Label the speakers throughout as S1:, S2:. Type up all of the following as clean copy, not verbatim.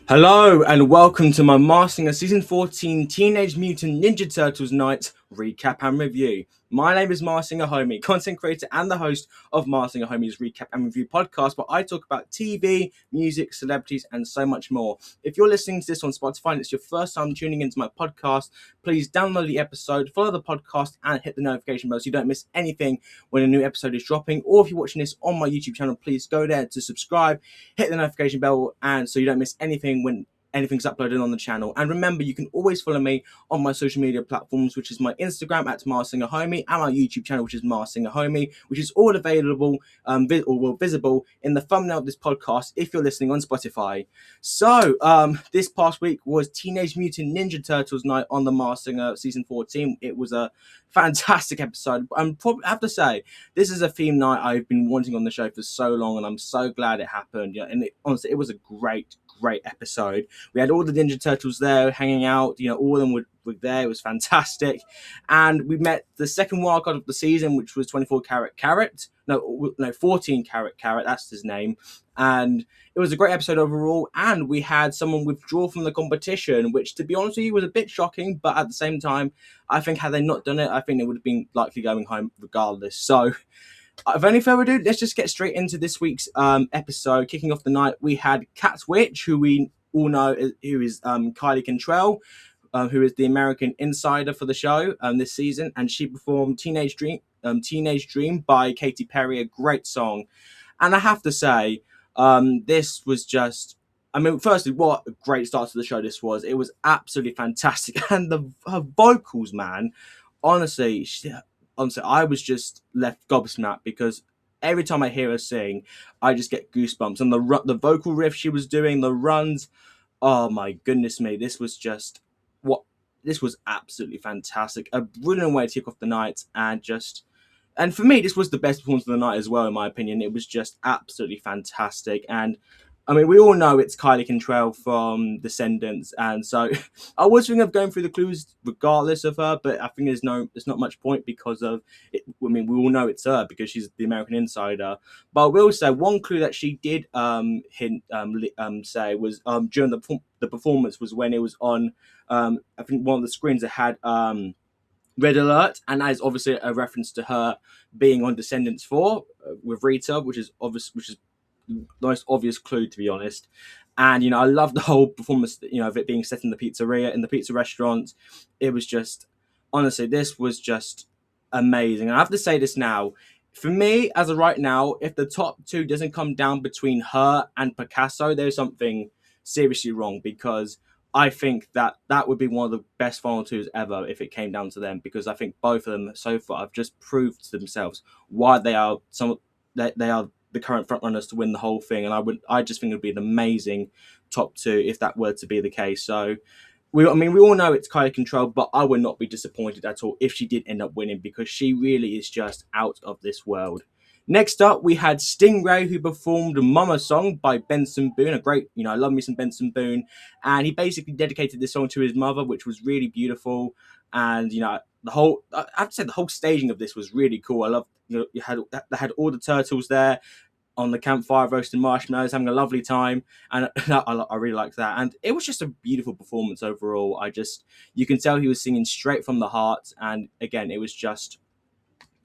S1: Hello and welcome to my Mastering a Season 14 Teenage Mutant Ninja Turtles Night recap and review. My name is Mastering a Homie, content creator and the host of Mastering a Homie's recap and review podcast, where I talk about TV, music, celebrities, and so much more. If you're listening to this on Spotify and it's your first time tuning into my podcast, please download the episode, follow the podcast, and hit the notification bell so you don't miss anything when a new episode is dropping. Or if you're watching this on my YouTube channel, please go there to subscribe, hit the notification bell, and so you don't miss anything when anything's uploaded on the channel. And remember, you can always follow me on my social media platforms, which is my Instagram at MarSingerHomie and my YouTube channel, which is MarSingerHomie, which is all available visible in the thumbnail of this podcast if you're listening on Spotify. So this past week was Teenage Mutant Ninja Turtles Night on the Marsinger Season 14. It was a fantastic episode. I have to say, this is a theme night I've been wanting on the show for so long, and I'm so glad it happened. And honestly, it was a great episode. We had all the Ninja Turtles there hanging out, all of them were there. It was fantastic. And we met the second wildcard of the season, which was 24 Karat Carrot. No, 14 Karat Carrot, that's his name. And it was a great episode overall. And we had someone withdraw from the competition, which, to be honest with you, was a bit shocking. But at the same time, I think had they not done it, I think they would have been likely going home regardless. So without any further ado, let's just get straight into this week's episode. Kicking off the night, we had Cat Witch, who we all know who is Kylie Cantrell, who is the American insider for the show this season, and she performed Teenage Dream by Katy Perry, a great song. And I have to say, this was just, firstly, what a great start to the show this was. It was absolutely fantastic. And her vocals, man, honestly, I was just left gobsmacked because every time I hear her sing, I just get goosebumps. And the vocal riff she was doing, the runs, oh my goodness me, this was absolutely fantastic. A brilliant way to kick off the night, and for me, this was the best performance of the night as well, in my opinion. It was just absolutely fantastic. And we all know it's Kylie Cantrell from Descendants, and so I was thinking of going through the clues regardless of her, but I think there's not much point because of it. We all know it's her because she's the American insider. But I will say one clue that she did say was during the performance was when it was on I think one of the screens that had Red Alert, and that is obviously a reference to her being on Descendants 4 with Rita, which is the most obvious clue, to be honest. And I love the whole performance, of it being set in the pizzeria, in the pizza restaurant. It was just, honestly, this was just amazing. And I have to say this now, for me, as of right now, if the top two doesn't come down between her and Picasso, there's something seriously wrong, because I think that would be one of the best final twos ever if it came down to them, because I think both of them so far have just proved to themselves why they are the current frontrunners to win the whole thing. And I just think it would be an amazing top two if that were to be the case. So we all know it's Kylie Control, but I would not be disappointed at all if she did end up winning, because she really is just out of this world. Next up, we had Stingray, who performed Mama Song by Benson Boone. A great, I love me some Benson Boone. And he basically dedicated this song to his mother, which was really beautiful. And, I have to say, the whole staging of this was really cool. I love, they had all the turtles there on the campfire roasting marshmallows, having a lovely time, and I really liked that. And it was just a beautiful performance overall. You can tell he was singing straight from the heart, and again, it was just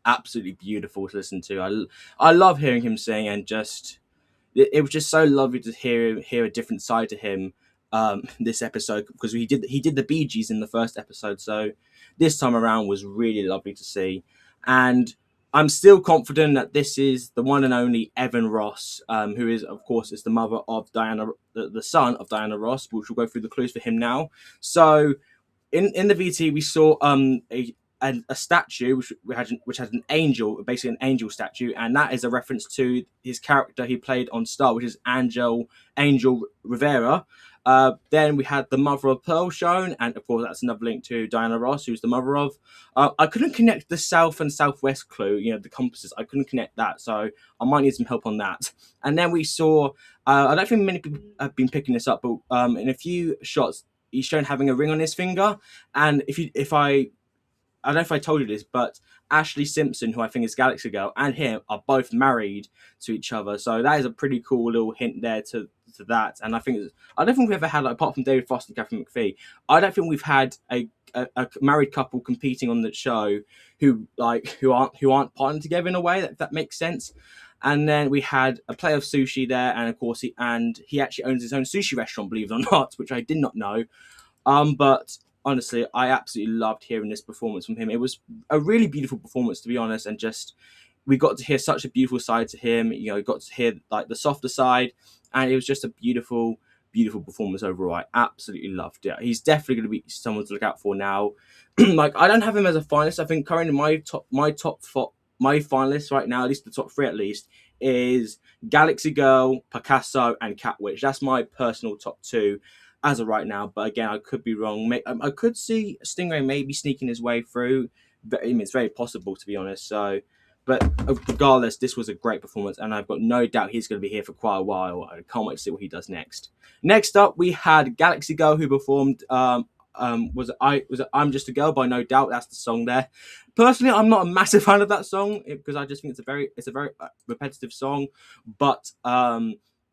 S1: absolutely beautiful to listen to. I love hearing him sing, and it was just so lovely to hear a different side to him this episode, because he did the Bee Gees in the first episode, so this time around was really lovely to see. And I'm still confident that this is the one and only Evan Ross, who is, of course, the mother of Diana, the son of Diana Ross, which we'll go through the clues for him now. So in the VT, we saw a statue which had an angel, basically an angel statue, and that is a reference to his character he played on Star, which is Angel Rivera. Then we had the mother of Pearl shown, and of course that's another link to Diana Ross, who's the mother of. I couldn't connect the south and southwest clue, the compasses. I couldn't connect that, so I might need some help on that. And then we saw, I don't think many people have been picking this up, but in a few shots, he's shown having a ring on his finger. And I don't know if I told you this, but Ashley Simpson, who I think is Galaxy Girl, and him are both married to each other. So that is a pretty cool little hint there to to that. And I don't think we've ever had, like, apart from David Frost and Catherine McPhee, I don't think we've had a married couple competing on the show who aren't partnered together in a way that makes sense. And then we had a play of sushi there, and of course he actually owns his own sushi restaurant, believe it or not, which I did not know. But honestly, I absolutely loved hearing this performance from him. It was a really beautiful performance, to be honest, and just we got to hear such a beautiful side to him. You know, we got to hear like the softer side, and it was just a beautiful, beautiful performance overall. I absolutely loved it. He's definitely going to be someone to look out for now. Like, I don't have him as a finalist. I think currently my finalists right now, at least the top three at least, is Galaxy Girl, Picasso, and Catwitch. That's my personal top two as of right now. But again, I could be wrong. I could see Stingray maybe sneaking his way through. But I mean, it's very possible, to be honest. So, but regardless, this was a great performance, and I've got no doubt he's going to be here for quite a while. I can't wait to see what he does next. Next up, we had Galaxy Girl, who performed was it I'm Just a Girl by No Doubt. That's the song there. Personally, I'm not a massive fan of that song because I just think it's a very repetitive song. But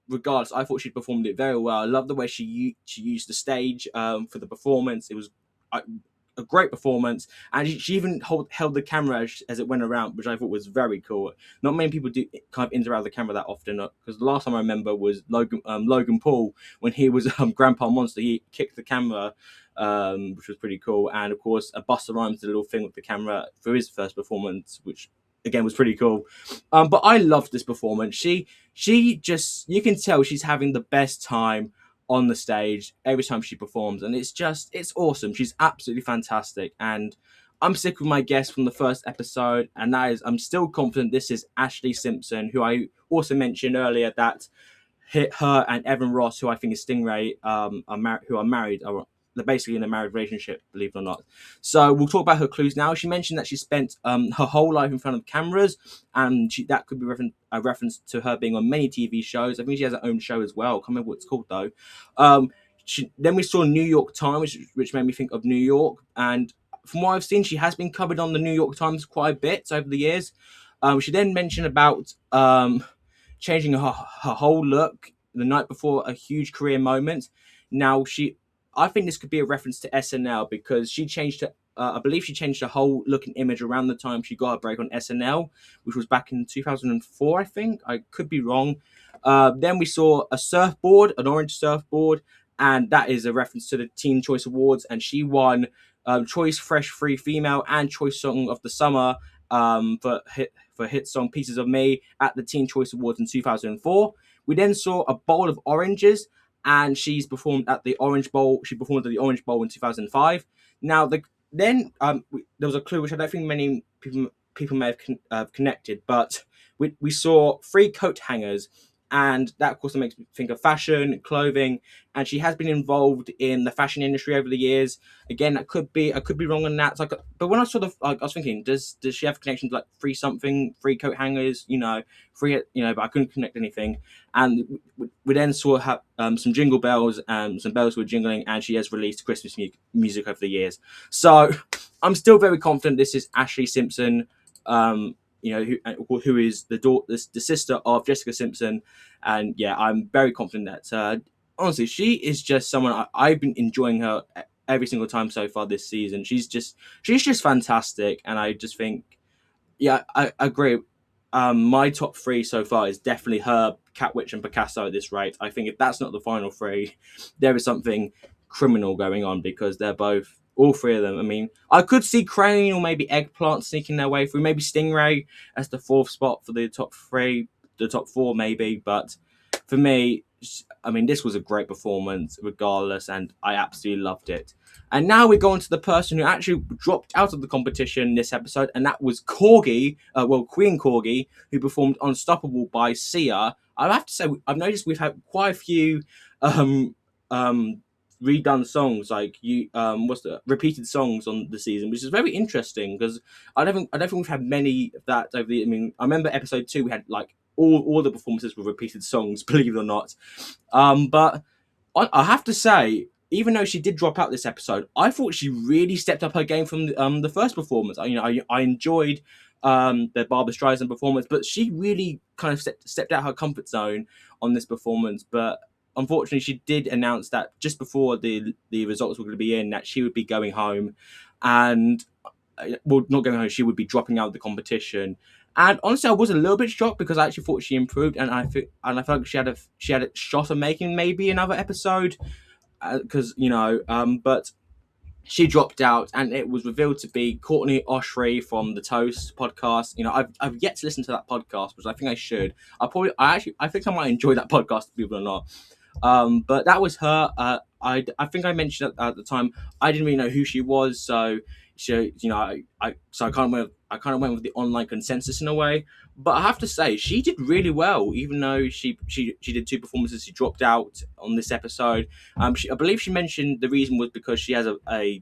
S1: regardless, I thought she performed it very well. I love the way she used the stage for the performance. It was a great performance, and she even held the camera as it went around, which I thought was very cool. Not many people do kind of interact with the camera that often, because the last time I remember was Logan Paul, when he was Grandpa Monster. He kicked the camera, which was pretty cool, and of course Busta Rhymes did a little thing with the camera for his first performance, which again was pretty cool. But I loved this performance. She just, you can tell she's having the best time on the stage every time she performs, and it's awesome. She's absolutely fantastic, and I'm sick with my guess from the first episode, and that is, I'm still confident this is Ashley Simpson, who I also mentioned earlier that her and Evan Ross, who I think is Stingray, who are married, they're basically in a married relationship, believe it or not. So we'll talk about her clues now. She mentioned that she spent her whole life in front of cameras, and that could be a reference to her being on many TV shows. I think she has her own show as well. I can't remember what it's called though. Then we saw New York Times, which made me think of New York. And from what I've seen, she has been covered on the New York Times quite a bit over the years. She then mentioned about changing her whole look the night before a huge career moment. Now, I think this could be a reference to SNL, because she changed her, I believe she changed her whole look and image around the time she got a break on SNL, which was back in 2004, I think. I could be wrong. Then we saw a surfboard, an orange surfboard, and that is a reference to the Teen Choice Awards, and she won Choice Fresh Free Female and Choice Song of the Summer for hit song Pieces of Me at the Teen Choice Awards in 2004. We then saw a bowl of oranges, and she's performed at the Orange Bowl. She performed at the Orange Bowl in 2005. Now, there was a clue which I don't think many people may have connected, but we saw 3 coat hangers, and that, of course, makes me think of fashion, clothing, and she has been involved in the fashion industry over the years. Again, I could be wrong on that. But when I saw I was thinking, does she have connections like 3 coat hangers, but I couldn't connect anything. And we then saw some jingle bells and some bells were jingling, and she has released Christmas music over the years. So I'm still very confident this is Ashley Simpson, who is the sister of Jessica Simpson. And yeah, I'm very confident that honestly, she is just someone I've been enjoying her every single time so far this season. She's just fantastic, and I just think, yeah, I agree. My top 3 so far is definitely her, Catwitch, and Picasso at this rate. I think if that's not the final 3, there is something criminal going on, because they're all 3 of them. I mean, I could see Crane or maybe Eggplant sneaking their way through. Maybe Stingray as the 4th spot for the top 3, the top 4 maybe. But for me, I mean, this was a great performance regardless, and I absolutely loved it. And now we go on to the person who actually dropped out of the competition this episode, and that was Queen Corgi, who performed Unstoppable by Sia. I have to say, I've noticed we've had quite a few redone songs, like repeated songs on the season, which is very interesting, because I don't think we've had many of that over the. I mean, I remember episode 2 we had like all the performances were repeated songs, believe it or not. But I have to say, even though she did drop out this episode, I thought she really stepped up her game from the first performance. I enjoyed the Barbra Streisand performance, but she really kind of stepped out her comfort zone on this performance. But unfortunately, she did announce that just before the results were going to be in, that she would be going home, and well, not going home. She would be dropping out of the competition. And honestly, I was a little bit shocked because I actually thought she improved, and I felt like she had a shot of making maybe another episode, because but she dropped out, and it was revealed to be Courtney Oshry from the Toast podcast. I've yet to listen to that podcast, which I think I should. I think I might enjoy that podcast, believe it or not. But that was her. I think I mentioned at the time I didn't really know who she was, so I kind of went with the online consensus in a way. But I have to say she did really well, even though she did two performances. She dropped out on this episode. I believe she mentioned the reason was because she has a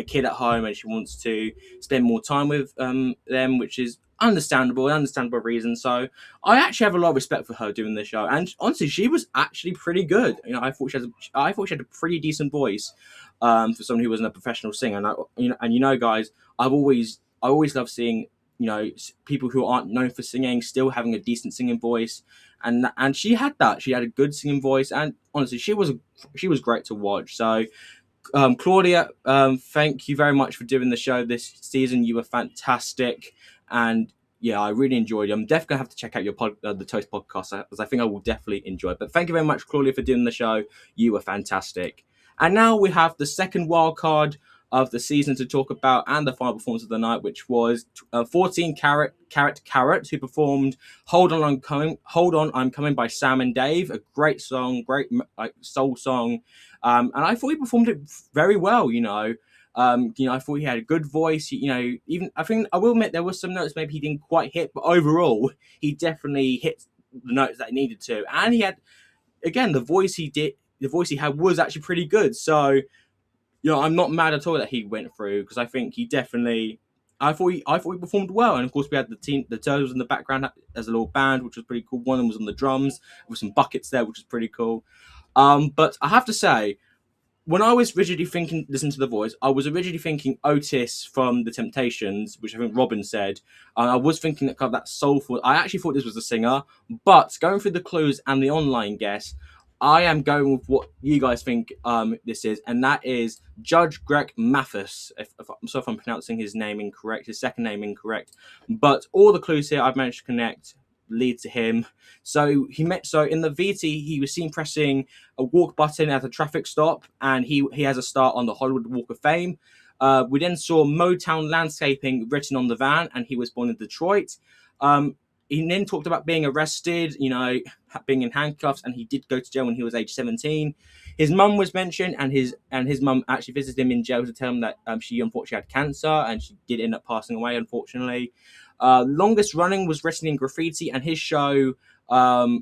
S1: kid at home and she wants to spend more time with them, which is an understandable reason. So I actually have a lot of respect for her doing the show, and honestly, she was actually pretty good. I thought she had a pretty decent voice for someone who wasn't a professional singer. And guys, I always love seeing people who aren't known for singing still having a decent singing voice, and she had that. She had a good singing voice, and honestly, she was great to watch. So Claudia, thank you very much for doing the show this season. You were fantastic, and yeah, I really enjoyed it. I'm definitely gonna have to check out your the Toast podcast, because I think I will definitely enjoy it. But thank you very much, Claudia, for doing the show. You were fantastic. And now we have the second wild card of the season to talk about, and the final performance of the night, which was 14 Karat Carrot, who performed "Hold On, I'm Coming" by Sam and Dave. A great song, great soul song, and I thought he performed it very well. I thought he had a good voice. Even I think I will admit there were some notes maybe he didn't quite hit, but overall he definitely hit the notes that he needed to, and he had, again, the voice he had was actually pretty good. So I'm not mad at all that he went through, because I think he definitely. I thought he performed well, and of course we had the Turtles in the background as a little band, which was pretty cool. One of them was on the drums with some buckets there, which was pretty cool. But I have to say, when I was originally thinking, listen to the voice, I was originally thinking Otis from The Temptations, which I think Robin said. I was thinking that kind of that soulful. I actually thought this was a singer, but going through the clues and the online guess, I am going with what you guys think this is, and that is Judge Greg Mathis. I'm sorry if I'm pronouncing his name incorrect, his second name incorrect, but all the clues here I've managed to connect lead to him. So in the VT, he was seen pressing a walk button at a traffic stop, and he has a start on the Hollywood Walk of Fame. We then saw Motown Landscaping written on the van, and he was born in Detroit. He then talked about being arrested, being in handcuffs, and he did go to jail when he was age 17. His mum was mentioned, and his mum actually visited him in jail to tell him that she unfortunately had cancer, and she did end up passing away, unfortunately. Longest running was written in graffiti, and his show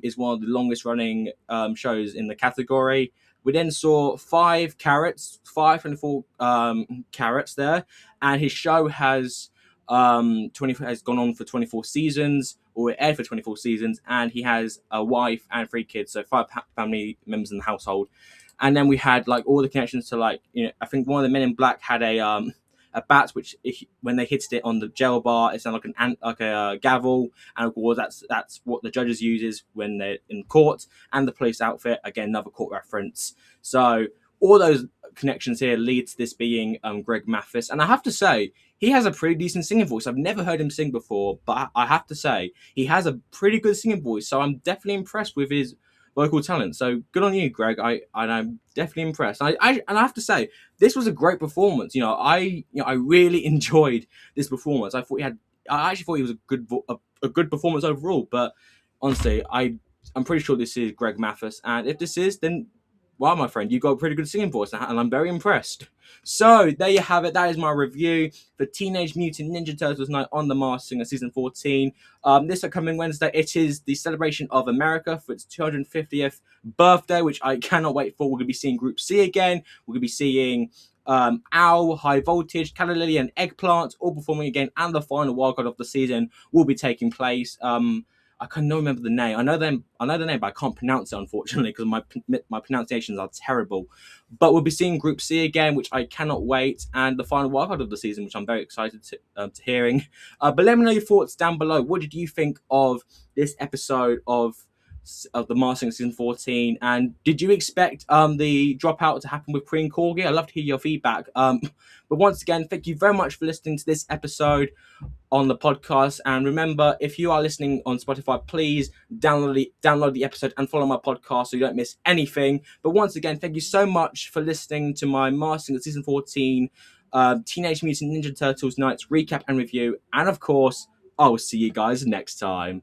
S1: is one of the longest running shows in the category. We then saw 524 carats there, and his show has has gone on for 24 seasons, or it aired for 24 seasons, and he has a wife and 3 kids, so 5 family members in the household. And then we had all the connections to I think one of the men in black had a bat, which when they hit it on the jail bar, it sounded like a gavel, and of course that's what the judges uses when they're in court. And the police outfit, again, another court reference. So all those connections here lead to this being Greg Mathis, and I have to say he has a pretty decent singing voice. I've never heard him sing before, but I have to say he has a pretty good singing voice. So I'm definitely impressed with his vocal talent. So good on you, Greg. I'm definitely impressed. And I have to say this was a great performance. I really enjoyed this performance. I actually thought he was a good performance overall. But honestly, I'm pretty sure this is Greg Mathis, and if this is, then wow, my friend, you've got a pretty good singing voice, and I'm very impressed. So there you have it. That is my review for Teenage Mutant Ninja Turtles Night on the Masked Singer Season 14. This upcoming Wednesday, it is the celebration of America for its 250th birthday, which I cannot wait for. We're going to be seeing Group C again. We're going to be seeing Owl, High Voltage, Calla Lily, and Eggplant all performing again, and the final wildcard of the season will be taking place. I can not remember the name. I know the name, but I can't pronounce it, unfortunately, because my pronunciations are terrible. But we'll be seeing Group C again, which I cannot wait, and the final wildcard of the season, which I'm very excited to hearing. But let me know your thoughts down below. What did you think of this episode of of the Masked season 14. And did you expect the dropout to happen with Pre and Corgi? I'd love to hear your feedback. But once again, thank you very much for listening to this episode on the podcast. And remember, if you are listening on Spotify, please download the episode and follow my podcast so you don't miss anything. But once again, thank you so much for listening to my Masked season 14 Teenage Mutant Ninja Turtles Nights recap and review. And of course, I will see you guys next time.